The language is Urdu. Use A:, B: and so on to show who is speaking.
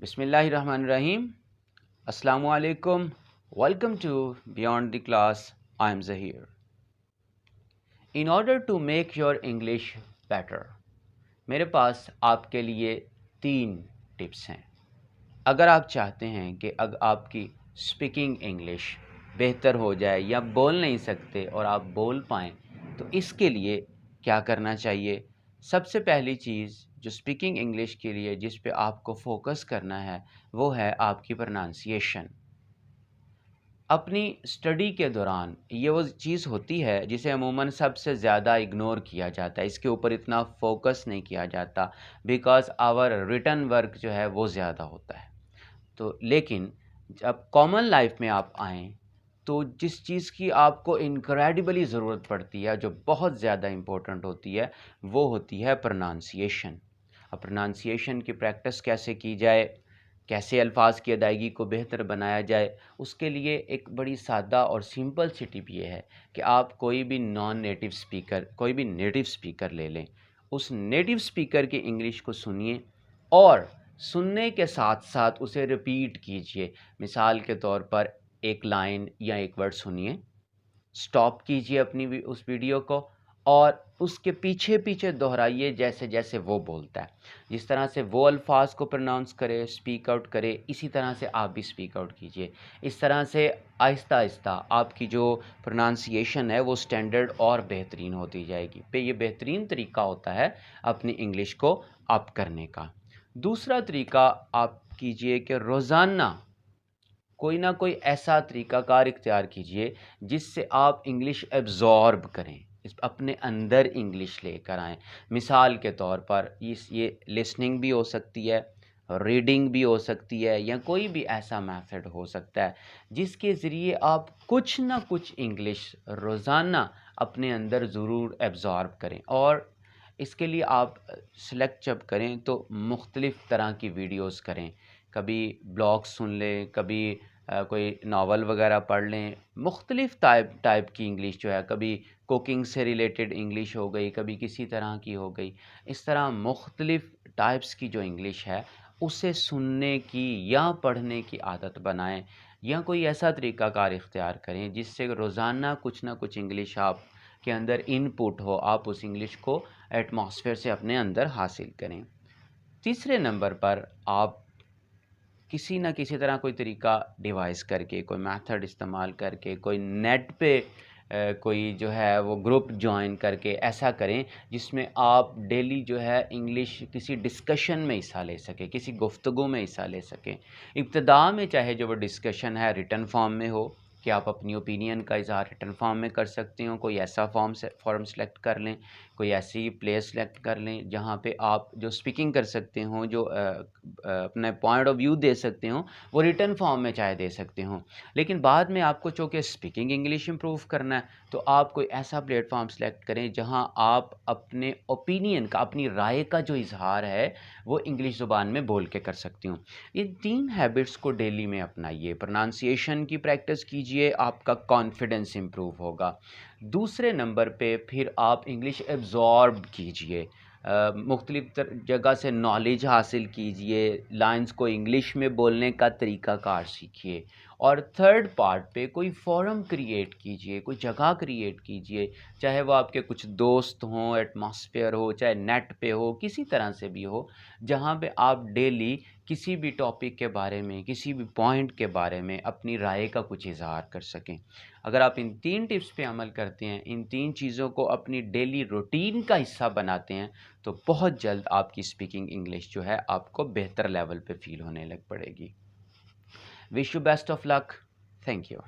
A: بسم اللہ الرحمن الرحیم. السلام علیکم. Welcome to beyond the class. I am Zaheer. In order to make your English better, میرے پاس آپ کے لیے 3 ٹپس ہیں. اگر آپ چاہتے ہیں کہ آپ کی اسپیکنگ انگلش بہتر ہو جائے یا بول نہیں سکتے اور آپ بول پائیں، تو اس کے لیے کیا کرنا چاہیے؟ سب سے پہلی چیز جو اسپیکنگ انگلش کے لیے جس پہ آپ کو فوکس کرنا ہے وہ ہے آپ کی پروننسیشن. اپنی اسٹڈی کے دوران یہ وہ چیز ہوتی ہے جسے عموماً سب سے زیادہ اگنور کیا جاتا ہے، اس کے اوپر اتنا فوکس نہیں کیا جاتا بیکاز آور ریٹن ورک جو ہے وہ زیادہ ہوتا ہے. تو لیکن جب کامن لائف میں آپ آئیں تو جس چیز کی آپ کو انکریڈیبلی ضرورت پڑتی ہے، جو بہت زیادہ امپورٹنٹ ہوتی ہے، وہ ہوتی ہے پروننسیشن. اب پروننسیشن کی پریکٹس کیسے کی جائے، کیسے الفاظ کی ادائیگی کو بہتر بنایا جائے، اس کے لیے ایک بڑی سادہ اور سمپل سی ٹپ یہ ہے کہ آپ کوئی بھی کوئی بھی نیٹو اسپیکر لے لیں، اس نیٹو اسپیکر کی انگلش کو سنیے اور سننے کے ساتھ ساتھ اسے ریپیٹ کیجئے. مثال کے طور پر ایک لائن یا ایک ورڈ سنیے، سٹاپ کیجئے اپنی اس ویڈیو کو اور اس کے پیچھے پیچھے دہرائیے جیسے جیسے وہ بولتا ہے. جس طرح سے وہ الفاظ کو پروناؤنس کرے، اسپیک آؤٹ کرے، اسی طرح سے آپ بھی اسپیک آؤٹ کیجئے. اس طرح سے آہستہ آہستہ آپ کی جو پروننسیشن ہے وہ سٹینڈرڈ اور بہترین ہوتی جائے گی. یہ بہترین طریقہ ہوتا ہے اپنی انگلش کو اپ کرنے کا. دوسرا طریقہ آپ کیجئے کہ روزانہ کوئی نہ کوئی ایسا طریقہ کار اختیار کیجئے جس سے آپ انگلش ایبزارب کریں، اپنے اندر انگلش لے کر آئیں. مثال کے طور پر یہ لسننگ بھی ہو سکتی ہے، ریڈنگ بھی ہو سکتی ہے، یا کوئی بھی ایسا میتھڈ ہو سکتا ہے جس کے ذریعے آپ کچھ نہ کچھ انگلش روزانہ اپنے اندر ضرور ایبزارب کریں. اور اس کے لیے آپ سلیکٹ جب کریں تو مختلف طرح کی ویڈیوز کریں. کبھی بلاگ سن لیں، کبھی کوئی ناول وغیرہ پڑھ لیں. مختلف ٹائپ کی انگلش جو ہے، کبھی کوکنگ سے ریلیٹڈ انگلش ہو گئی، کبھی کسی طرح کی ہو گئی. اس طرح مختلف ٹائپس کی جو انگلش ہے اسے سننے کی یا پڑھنے کی عادت بنائیں، یا کوئی ایسا طریقہ کار اختیار کریں جس سے روزانہ کچھ نہ کچھ انگلش آپ کے اندر ان پٹ ہو، آپ اس انگلش کو ایٹماسفیئر سے اپنے اندر حاصل کریں. تیسرے نمبر پر آپ کسی نہ کسی طرح کوئی طریقہ ڈیوائز کر کے، کوئی میتھڈ استعمال کر کے، کوئی نیٹ پہ کوئی جو ہے وہ گروپ جوائن کر کے ایسا کریں جس میں آپ ڈیلی جو ہے انگلش کسی ڈسکشن میں حصہ لے سکیں، کسی گفتگو میں حصہ لے سکیں. ابتدا میں چاہے جو وہ ڈسکشن ہے ریٹن فارم میں ہو کہ آپ اپنی اوپینین کا اظہار ریٹن فارم میں کر سکتے ہوں. کوئی ایسا فارم سلیکٹ کر لیں، کوئی ایسی پلیس سلیکٹ کر لیں جہاں پہ آپ جو اسپیکنگ کر سکتے ہوں، جو اپنے پوائنٹ آف ویو دے سکتے ہوں، وہ ریٹن فارم میں چاہے دے سکتے ہوں. لیکن بعد میں آپ کو چونکہ اسپیکنگ انگلش امپروو کرنا ہے تو آپ کوئی ایسا پلیٹ فارم سلیکٹ کریں جہاں آپ اپنے اوپینین کا، اپنی رائے کا جو اظہار ہے وہ انگلش زبان میں بول کے کر سکتے ہوں. ان 3 ہیبٹس کو ڈیلی میں اپنائیے. پروننسیشن کی پریکٹس کیجئے، آپ کا کانفیڈنس امپروو ہوگا. دوسرے نمبر پہ پھر آپ انگلش ایبزارب کیجئے، مختلف جگہ سے نالج حاصل کیجئے، لائنز کو انگلش میں بولنے کا طریقہ کار سیکھیے. اور تھرڈ پارٹ پہ کوئی فورم کریٹ کیجئے، کوئی جگہ کریٹ کیجئے، چاہے وہ آپ کے کچھ دوست ہوں، ایٹماسفیئر ہو، چاہے نیٹ پہ ہو، کسی طرح سے بھی ہو، جہاں پہ آپ ڈیلی کسی بھی ٹاپک کے بارے میں، کسی بھی پوائنٹ کے بارے میں اپنی رائے کا کچھ اظہار کر سکیں. اگر آپ ان 3 ٹپس پہ عمل کرتے ہیں، ان 3 چیزوں کو اپنی ڈیلی روٹین کا حصہ بناتے ہیں، تو بہت جلد آپ کی اسپیکنگ انگلش جو ہے آپ کو بہتر لیول پہ فیل ہونے لگ پڑے گی. Wish you best of luck. Thank you.